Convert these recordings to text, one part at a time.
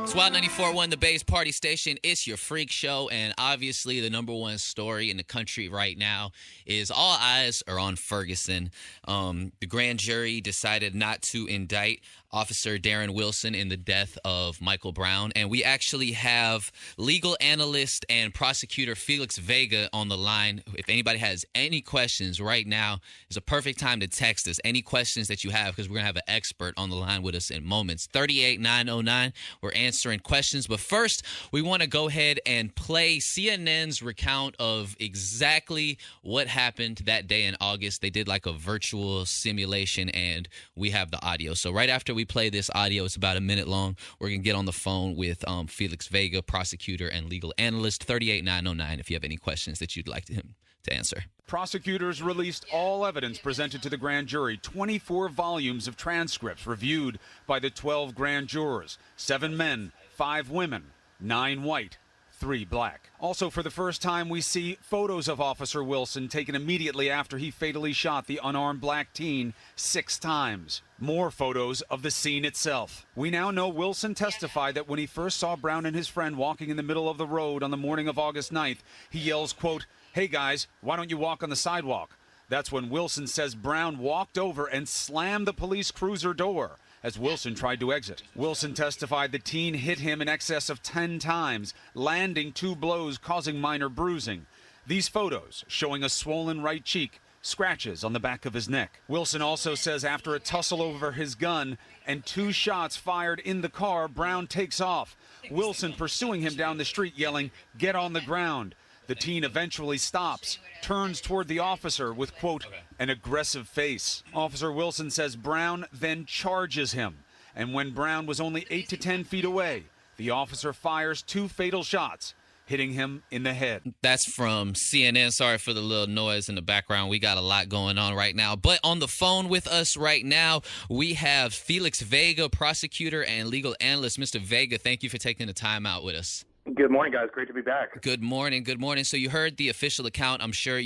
SWAT 94.1, the Bay's party station. It's your freak show, and obviously the number one story in the country right now is all eyes are on Ferguson. The grand jury decided not to indict Officer Darren Wilson in the death of Michael Brown, and we actually have legal analyst and prosecutor Felix Vega on the line. If anybody has any questions right now, is a perfect time to text us. Any questions that you have, because we're going to have an expert on the line with us in moments. 38909, we're answering questions. But first, we want to go ahead and play CNN's recount of exactly what happened that day in August. They did like a virtual simulation, and we have the audio. So right after we play this audio, it's about a minute long, we're going to get on the phone with Felix Vega, prosecutor and legal analyst. 38909 if you have any questions that you'd like him to answer. Prosecutors released all evidence presented to the grand jury, 24 volumes of transcripts reviewed by the 12 grand jurors, 7 men, 5 women, 9 white, 3 black. Also, for the first time, we see photos of Officer Wilson taken immediately after he fatally shot the unarmed black teen 6 times. More photos of the scene itself. We now know Wilson testified that when he first saw Brown and his friend walking in the middle of the road on the morning of August 9th, he yells, quote, "Hey guys, why don't you walk on the sidewalk?" That's when Wilson says Brown walked over and slammed the police cruiser door as Wilson tried to exit. Wilson testified the teen hit him in excess of 10 times, landing 2 blows causing minor bruising. These photos showing a swollen right cheek, scratches on the back of his neck. Wilson also says after a tussle over his gun and 2 shots fired in the car, Brown takes off. Wilson pursuing him down the street yelling, "Get on the ground." The teen eventually stops, turns toward the officer with, quote, an aggressive face. Officer Wilson says Brown then charges him. And when Brown was only 8 to 10 feet away, the officer fires 2 fatal shots, hitting him in the head. That's from CNN. Sorry for the little noise in the background. We got a lot going on right now. But on the phone with us right now, we have Felix Vega, prosecutor and legal analyst. Mr. Vega, thank you for taking the time out with us. Good morning, guys. Great to be back. Good morning. Good morning. So you heard the official account. I'm sure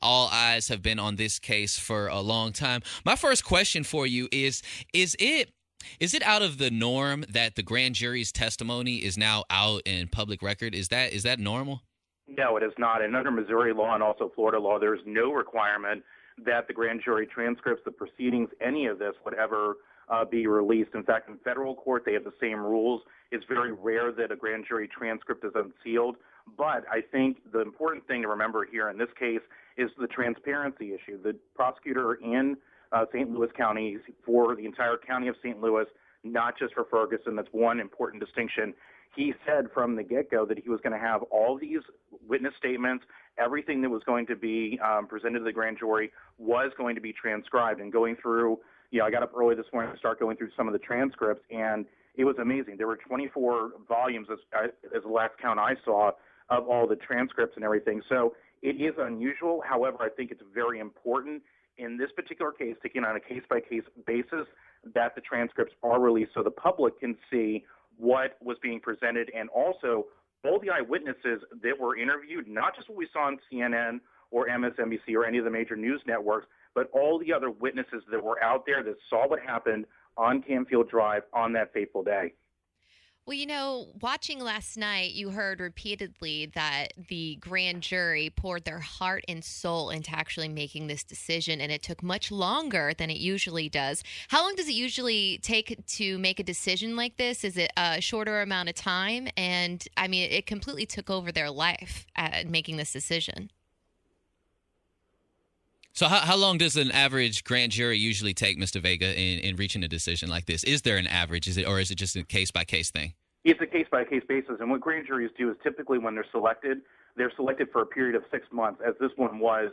all eyes have been on this case for a long time. My first question for you is it out of the norm that the grand jury's testimony is now out in public record? Is that normal? No, it is not. And under Missouri law and also Florida law, there is no requirement that the grand jury transcripts, the proceedings, any of this would ever be released. In fact, in federal court, they have the same rules. It's very rare that a grand jury transcript is unsealed. But I think the important thing to remember here in this case is the transparency issue. The prosecutor in St. Louis County for the entire county of St. Louis, not just for Ferguson, that's one important distinction. He said from the get-go that he was going to have all these witness statements, everything that was going to be presented to the grand jury was going to be transcribed. And going through, I got up early this morning to start going through some of the transcripts, and it was amazing. There were 24 volumes, as the last count I saw, of all the transcripts and everything. So it is unusual. However, I think it's very important in this particular case, taken on a case-by-case basis, that the transcripts are released so the public can see what was being presented, and also all the eyewitnesses that were interviewed, not just what we saw on CNN or MSNBC or any of the major news networks, but all the other witnesses that were out there that saw what happened on Canfield Drive on that fateful day. Well, watching last night, you heard repeatedly that the grand jury poured their heart and soul into actually making this decision, and it took much longer than it usually does. How long does it usually take to make a decision like this? Is it a shorter amount of time? And, I mean, it completely took over their life at making this decision. So how long does an average grand jury usually take, Mr. Vega, in reaching a decision like this? Is there an average? Is it just a case-by-case thing? It's a case-by-case basis. And what grand juries do is typically when they're selected for a period of 6 months, as this one was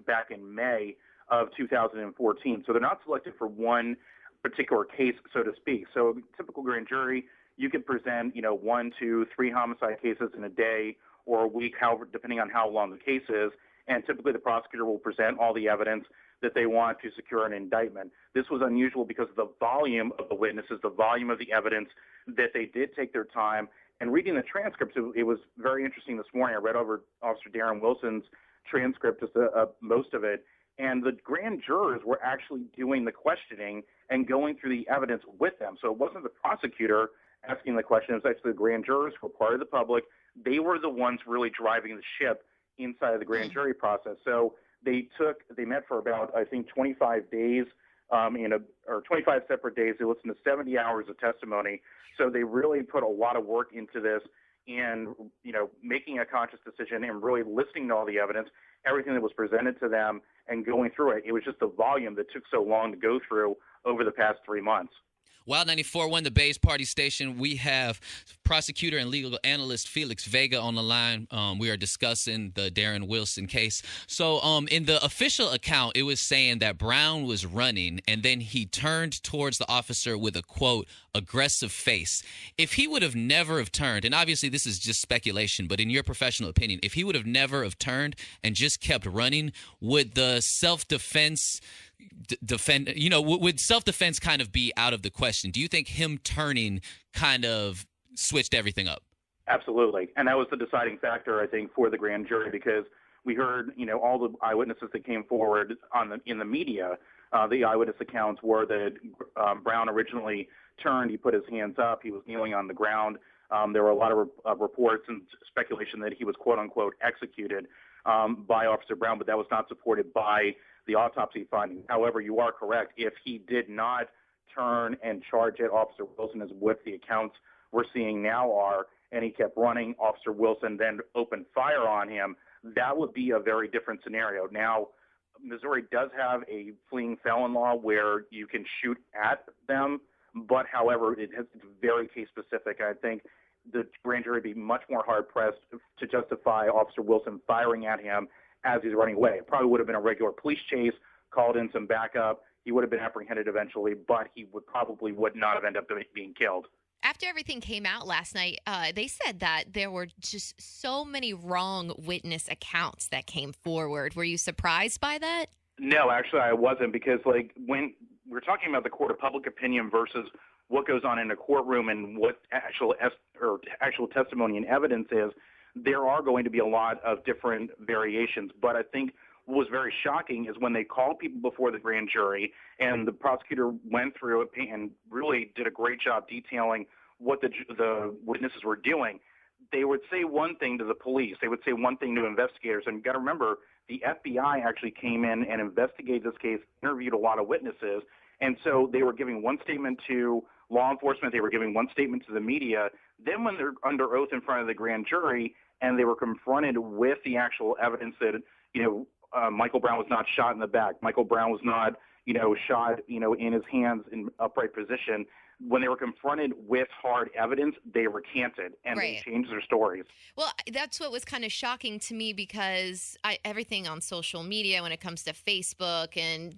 back in May of 2014. So they're not selected for one particular case, so to speak. So a typical grand jury, you could present, 1, 2, 3 homicide cases in a day or a week, however, depending on how long the case is. And typically the prosecutor will present all the evidence that they want to secure an indictment. This was unusual because of the volume of the witnesses, the volume of the evidence, that they did take their time. And reading the transcripts, it was very interesting this morning. I read over Officer Darren Wilson's transcript, just most of it, and the grand jurors were actually doing the questioning and going through the evidence with them. So it wasn't the prosecutor asking the question. It was actually the grand jurors who were part of the public. They were the ones really driving the ship inside of the grand jury process. So they met for about, I think, 25 days, or 25 separate days. They listened to 70 hours of testimony. So they really put a lot of work into this and, making a conscious decision and really listening to all the evidence, everything that was presented to them and going through it. It was just the volume that took so long to go through over the past 3 months. Wild 94.1, the Bay's Party Station. We have prosecutor and legal analyst Felix Vega on the line. We are discussing the Darren Wilson case. So in the official account, it was saying that Brown was running, and then he turned towards the officer with a, quote, aggressive face. If he would have never have turned, and obviously this is just speculation, but in your professional opinion, if he would have never have turned and just kept running, would the self-defense would self-defense kind of be out of the question? Do you think him turning kind of switched everything up? Absolutely. And that was the deciding factor, I think, for the grand jury, because we heard, all the eyewitnesses that came forward in the media. The eyewitness accounts were that Brown originally turned, he put his hands up, he was kneeling on the ground. There were a lot of reports and speculation that he was, quote unquote, executed by Officer Brown, but that was not supported by the autopsy findings. However, you are correct. If he did not turn and charge at Officer Wilson, as what the accounts we're seeing now are, and he kept running, Officer Wilson then opened fire on him, that would be a very different scenario. Now, Missouri does have a fleeing felon law where you can shoot at them, but however, it's very case specific. I think the grand jury would be much more hard-pressed to justify Officer Wilson firing at him as he's running away. It probably would have been a regular police chase, called in some backup. He would have been apprehended eventually, but he would not have ended up being killed. After everything came out last night, they said that there were just so many wrong witness accounts that came forward. Were you surprised by that? No, actually I wasn't, because when we're talking about the court of public opinion versus what goes on in a courtroom and what actual testimony and evidence is, there are going to be a lot of different variations. But I think what was very shocking is when they called people before the grand jury and the prosecutor went through it and really did a great job detailing what the witnesses were doing. They would say one thing to the police. They would say one thing to investigators. And you've got to remember, the FBI actually came in and investigated this case, interviewed a lot of witnesses. And so they were giving one statement to law enforcement. They were giving one statement to the media. Then when they're under oath in front of the grand jury and they were confronted with the actual evidence that, Michael Brown was not shot in the back, Michael Brown was not, shot, in his hands in upright position. When they were confronted with hard evidence, they recanted and Right. They changed their stories. Well, that's what was kind of shocking to me, because everything on social media, when it comes to Facebook and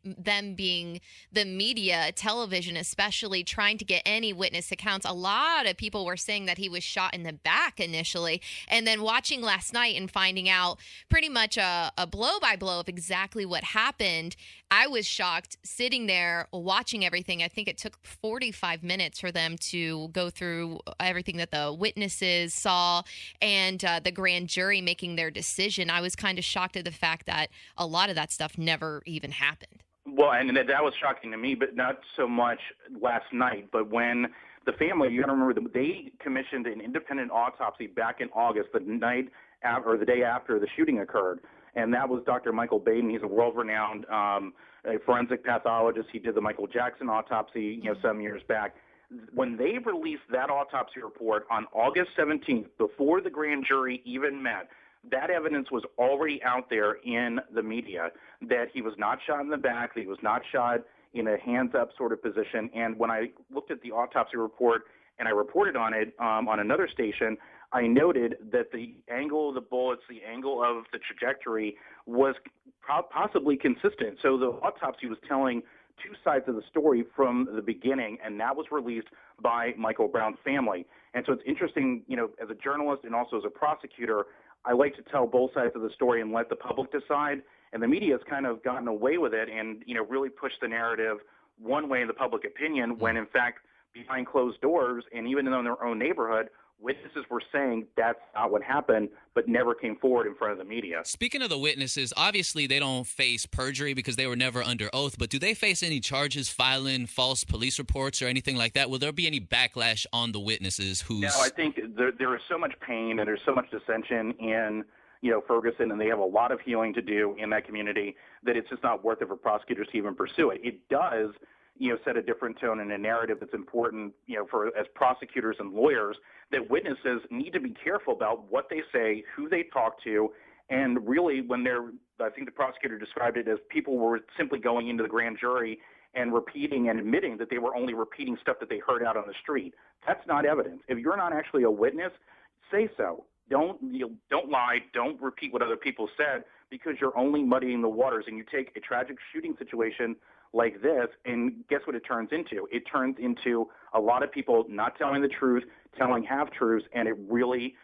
them being the media, television especially, trying to get any witness accounts, a lot of people were saying that he was shot in the back initially. And then watching last night and finding out pretty much a blow-by-blow of exactly what happened, I was shocked sitting there watching everything. I think it took 45 minutes for them to go through everything that the witnesses saw and the grand jury making their decision. I was kind of shocked at the fact that a lot of that stuff never even happened. Well, and that was shocking to me, but not so much last night. But when the family, you got to remember, they commissioned an independent autopsy back in August, the night after, or the day after the shooting occurred. And that was Dr. Michael Baden. He's a world-renowned forensic pathologist. He did the Michael Jackson autopsy, some years back. When they released that autopsy report on August 17th, before the grand jury even met, that evidence was already out there in the media, that he was not shot in the back, that he was not shot in a hands-up sort of position. And when I looked at the autopsy report and I reported on it on another station, I noted that the angle of the bullets, the angle of the trajectory was possibly consistent. So the autopsy was telling two sides of the story from the beginning, and that was released by Michael Brown's family. And so it's interesting, as a journalist and also as a prosecutor, I like to tell both sides of the story and let the public decide. And the media has kind of gotten away with it and, really pushed the narrative one way in the public opinion when, in fact, behind closed doors and even in their own neighborhood, Witnesses were saying that's not what happened, but never came forward in front of the media. Speaking of the witnesses, obviously they don't face perjury because they were never under oath, but do they face any charges filing false police reports or anything like that? Will there be any backlash on the witnesses who's... No, I think there is so much pain and there's so much dissension in Ferguson, and they have a lot of healing to do in that community that it's just not worth it for prosecutors to even pursue it. It does, set a different tone and a narrative that's important, for as prosecutors and lawyers, that witnesses need to be careful about what they say, who they talk to, and really when I think the prosecutor described it as people were simply going into the grand jury and repeating and admitting that they were only repeating stuff that they heard out on the street. That's not evidence. If you're not actually a witness, say so. Don't lie. Don't repeat what other people said, because you're only muddying the waters. And you take a tragic shooting situation like this, and guess what it turns into? It turns into a lot of people not telling the truth, telling half-truths, and it really,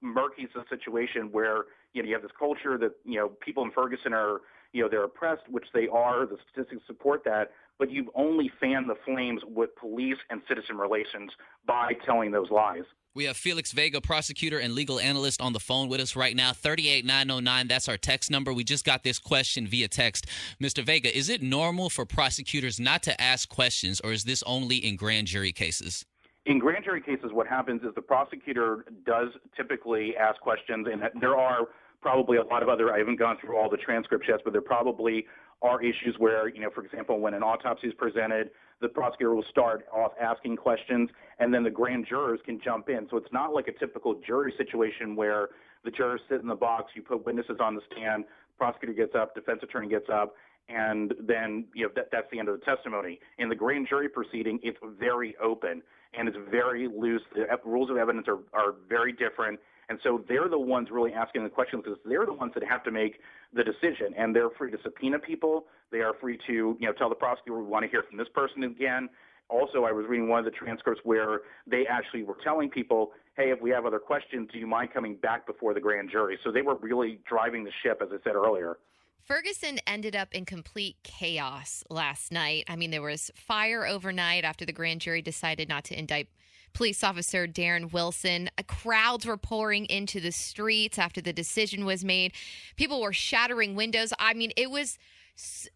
murkies the situation where, you have this culture that, people in Ferguson are, they're oppressed, which they are. The statistics support that. But you've only fanned the flames with police and citizen relations by telling those lies. We have Felix Vega, prosecutor and legal analyst, on the phone with us right now. 38909, that's our text number. We just got this question via text. Mr. Vega, is it normal for prosecutors not to ask questions, or is this only in grand jury cases? In grand jury cases, what happens is the prosecutor does typically ask questions, and there are probably a lot of other, I haven't gone through all the transcripts yet, but there probably are issues where, for example, when an autopsy is presented, the prosecutor will start off asking questions, and then the grand jurors can jump in. So it's not like a typical jury situation where the jurors sit in the box, you put witnesses on the stand, prosecutor gets up, defense attorney gets up, and then that's the end of the testimony. In the grand jury proceeding, it's very open, and it's very loose. The rules of evidence are very different. And so they're the ones really asking the questions, because they're the ones that have to make the decision. And they're free to subpoena people. They are free to, tell the prosecutor, we want to hear from this person again. Also, I was reading one of the transcripts where they actually were telling people, hey, if we have other questions, do you mind coming back before the grand jury? So they were really driving the ship, as I said earlier. Ferguson ended up in complete chaos last night. I mean, there was fire overnight after the grand jury decided not to indict police officer Darren Wilson. Crowds were pouring into the streets after the decision was made. People were shattering windows. I mean,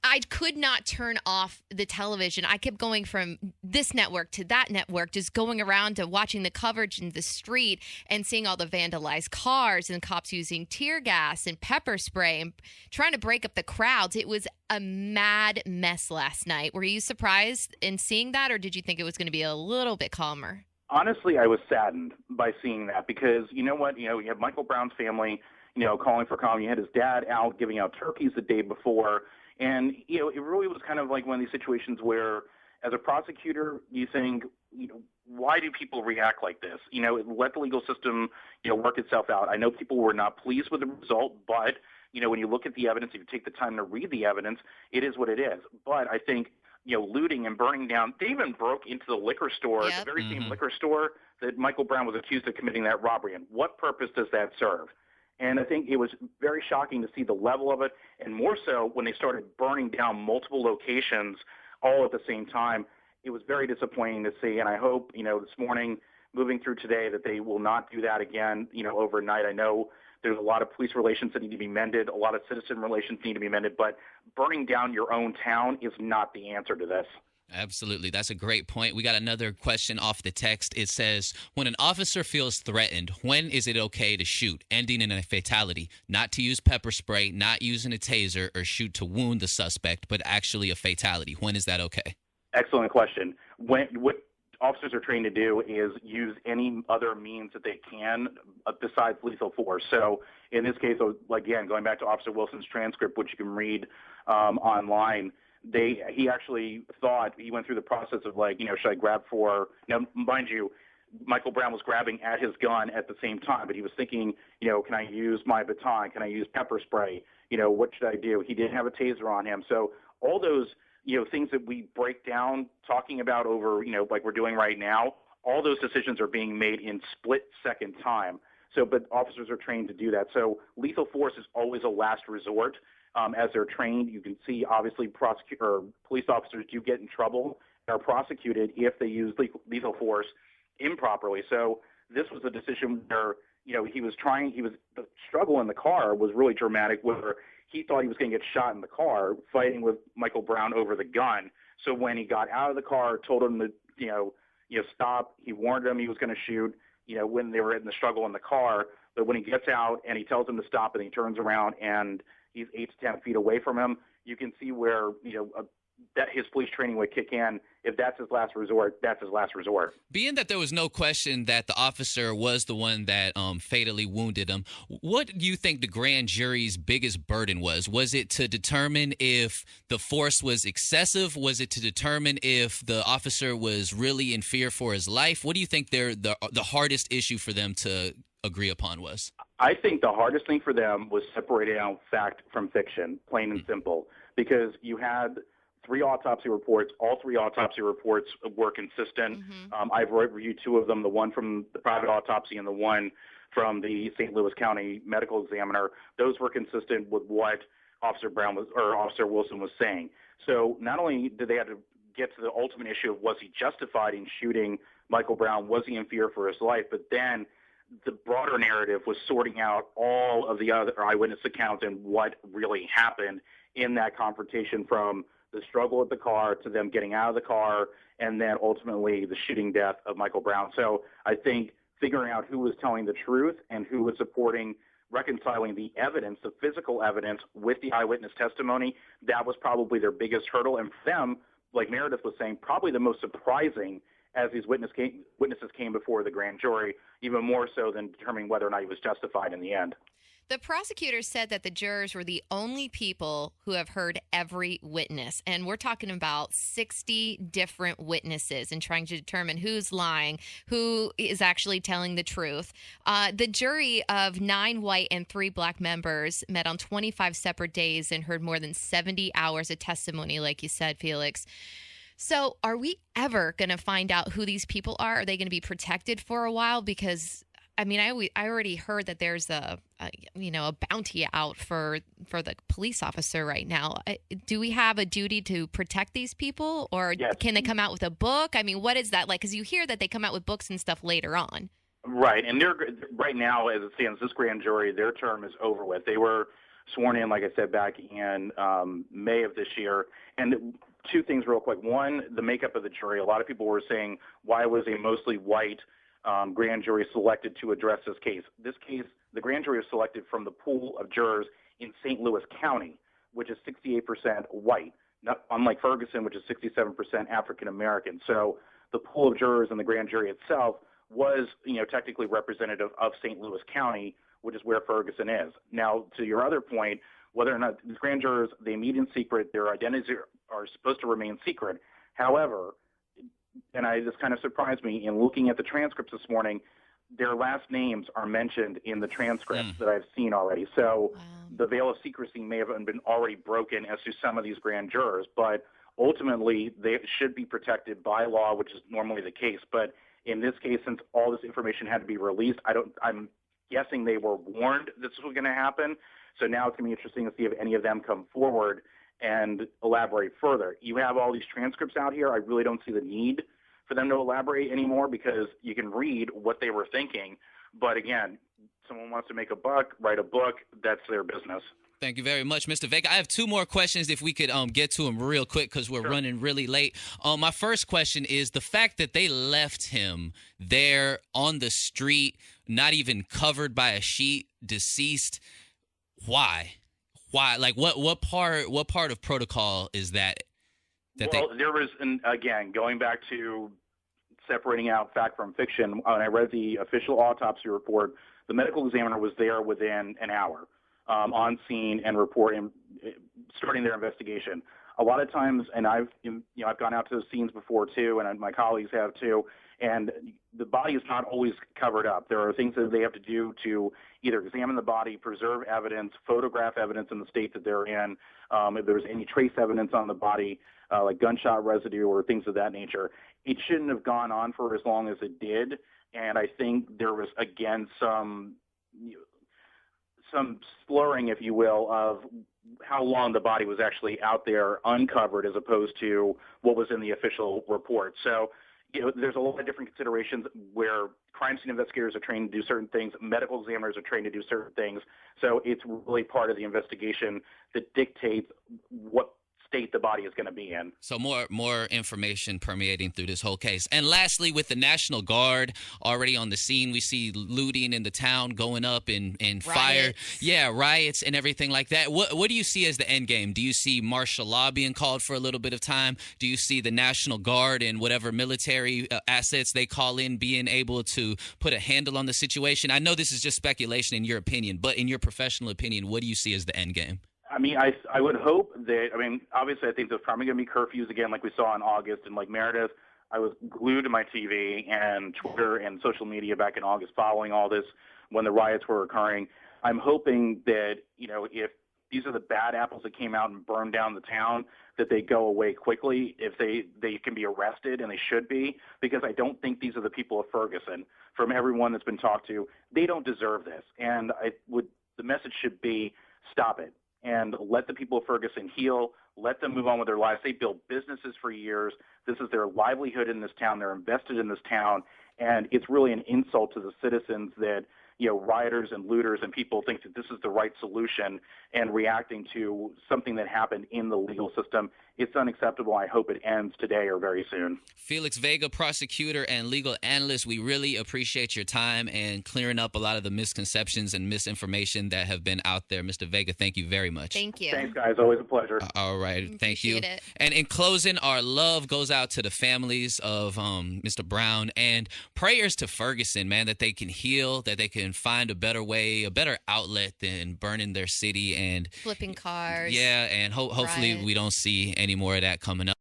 I could not turn off the television. I kept going from this network to that network, just going around to watching the coverage in the street and seeing all the vandalized cars and cops using tear gas and pepper spray and trying to break up the crowds. It was a mad mess last night. Were you surprised in seeing that, or did you think it was going to be a little bit calmer? Honestly, I was saddened by seeing that, because you know what? You have Michael Brown's family, calling for calm. You had his dad out giving out turkeys the day before. And, it really was kind of like one of these situations where, as a prosecutor, you think, why do people react like this? Let the legal system, work itself out. I know people were not pleased with the result, but, when you look at the evidence, if you take the time to read the evidence, it is what it is. But I think, looting and burning down, they even broke into the liquor store, the very same liquor store that Michael Brown was accused of committing that robbery in. What purpose does that serve? And I think it was very shocking to see the level of it, and more so when they started burning down multiple locations all at the same time. It was very disappointing to see, and I hope, this morning, moving through today, that they will not do that again, overnight. I know there's a lot of police relations that need to be mended, a lot of citizen relations need to be mended, but burning down your own town is not the answer to this. Absolutely. That's a great point. We got another question off the text. It says, when an officer feels threatened, when is it okay to shoot, ending in a fatality? Not to use pepper spray, not using a taser, or shoot to wound the suspect, but actually a fatality. When is that okay? Excellent question. What officers are trained to do is use any other means that they can besides lethal force. So in this case, again, going back to Officer Wilson's transcript, which you can read online, he actually thought, he went through the process of should I grab for, now mind you, Michael Brown was grabbing at his gun at the same time, but he was thinking, can I use my baton? Can I use pepper spray? What should I do? He didn't have a taser on him. So all those, things that we break down talking about over, like we're doing right now, all those decisions are being made in split-second time. So, but officers are trained to do that. So lethal force is always a last resort. As they're trained, you can see, obviously, police officers do get in trouble and are prosecuted if they use lethal force improperly. So This was a decision where, the struggle in the car was really dramatic, where he thought he was going to get shot in the car fighting with Michael Brown over the gun. So when he got out of the car, told him to, stop, he warned him he was going to shoot, when they were in the struggle in the car. But when he gets out and he tells him to stop and he turns around and he's 8 to 10 feet away from him, you can see where, that his police training would kick in. If that's his last resort, that's his last resort. Being that there was no question that the officer was the one that fatally wounded him, what do you think the grand jury's biggest burden was? Was it to determine if the force was excessive? Was it to determine if the officer was really in fear for his life? What do you think the hardest issue for them to agree upon was? I think the hardest thing for them was separating out fact from fiction, plain and simple, because you had 3 autopsy reports. All 3 autopsy reports were consistent. I've reviewed 2 of them, the one from the private autopsy and the one from the St. Louis County medical examiner. Those were consistent with what Officer Wilson was saying. So not only did they have to get to the ultimate issue of was he justified in shooting Michael Brown, was he in fear for his life, but then the broader narrative was sorting out all of the other eyewitness accounts and what really happened in that confrontation, from the struggle with the car to them getting out of the car and then ultimately the shooting death of Michael Brown. So I think figuring out who was telling the truth and who was supporting, reconciling the evidence, the physical evidence with the eyewitness testimony, that was probably their biggest hurdle. And for them, like Meredith was saying, probably the most surprising as these witnesses came before the grand jury, even more so than determining whether or not he was justified in the end. The prosecutor said that the jurors were the only people who have heard every witness. And we're talking about 60 different witnesses and trying to determine who's lying, who is actually telling the truth. The jury of 9 white and 3 black members met on 25 separate days and heard more than 70 hours of testimony, like you said, Felix. So are we ever going to find out who these people are? Are they going to be protected for a while? Because I mean, I already heard that there's a bounty out for the police officer right now. Do we have a duty to protect these people, or Yes. Can they come out with a book? I mean, what is that like? Because you hear that they come out with books and stuff later on. Right, and they're right now, as it stands, this grand jury, their term is over with. They were sworn in, like I said, back in May of this year. And 2 things real quick. One, the makeup of the jury. A lot of people were saying, why was a mostly white grand jury selected to address this case? This case, the grand jury was selected from the pool of jurors in St. Louis County, which is 68% white, not unlike Ferguson, which is 67% African American. So the pool of jurors in the grand jury itself was, technically representative of St. Louis County, which is where Ferguson is. Now, to your other point, whether or not the grand jurors, they meet in secret, their identities are supposed to remain secret. However, and this kind of surprised me in looking at the transcripts this morning, their last names are mentioned in the transcripts that I've seen already. So the veil of secrecy may have been already broken as to some of these grand jurors, but ultimately they should be protected by law, which is normally the case. But in this case, since all this information had to be released, I'm guessing they were warned this was going to happen. So now it's going to be interesting to see if any of them come forward and elaborate further. You have all these transcripts out here. I really don't see the need for them to elaborate anymore, because you can read what they were thinking. But again, someone wants to make a buck, write a book, that's their business. Thank you very much, Mr. Vega. I have 2 more questions if we could get to them real quick, because we're running really late. My first question is the fact that they left him there on the street, not even covered by a sheet, deceased. Why? Like what part of protocol is that? There was, again, going back to separating out fact from fiction, when I read the official autopsy report, the medical examiner was there within an hour on scene and reporting, starting their investigation. A lot of times, and I've gone out to the scenes before too, and my colleagues have too, and the body is not always covered up. There are things that they have to do to either examine the body, preserve evidence, photograph evidence in the state that they're in, if there's any trace evidence on the body, like gunshot residue or things of that nature. It shouldn't have gone on for as long as it did, and I think there was, again, some slurring, if you will, of how long the body was actually out there uncovered as opposed to what was in the official report. So there's a lot of different considerations where crime scene investigators are trained to do certain things, medical examiners are trained to do certain things. So it's really part of the investigation that dictates what state the body is going to be in. So more information permeating through this whole case. And lastly, with the National Guard already on the scene, we see looting in the town going up and fire. Yeah, riots and everything like that. What do you see as the end game? Do you see martial law being called for a little bit of time? Do you see the National Guard and whatever military assets they call in being able to put a handle on the situation? I know this is just speculation in your opinion, but in your professional opinion, what do you see as the end game? I mean, I would hope that, obviously I think there's probably going to be curfews again like we saw in August. And like Meredith, I was glued to my TV and Twitter and social media back in August following all this when the riots were occurring. I'm hoping that, if these are the bad apples that came out and burned down the town, that they go away quickly, if they can be arrested, and they should be, because I don't think these are the people of Ferguson. From everyone that's been talked to, they don't deserve this. And the message should be, stop it. And let the people of Ferguson heal. Let them move on with their lives. They built businesses for years. This is their livelihood in this town. They're invested in this town. And it's really an insult to the citizens that, rioters and looters and people think that this is the right solution and reacting to something that happened in the legal system. It's unacceptable. I hope it ends today or very soon. Felix Vega, prosecutor and legal analyst, we really appreciate your time and clearing up a lot of the misconceptions and misinformation that have been out there. Mr. Vega, thank you very much. Thank you. Thanks, guys. Always a pleasure. All right. Thank you. It. And in closing, our love goes out to the families of Mr. Brown, and prayers to Ferguson, man, that they can heal, that they can find a better way, a better outlet than burning their city and flipping cars. Yeah, and hopefully we don't see any more of that coming up.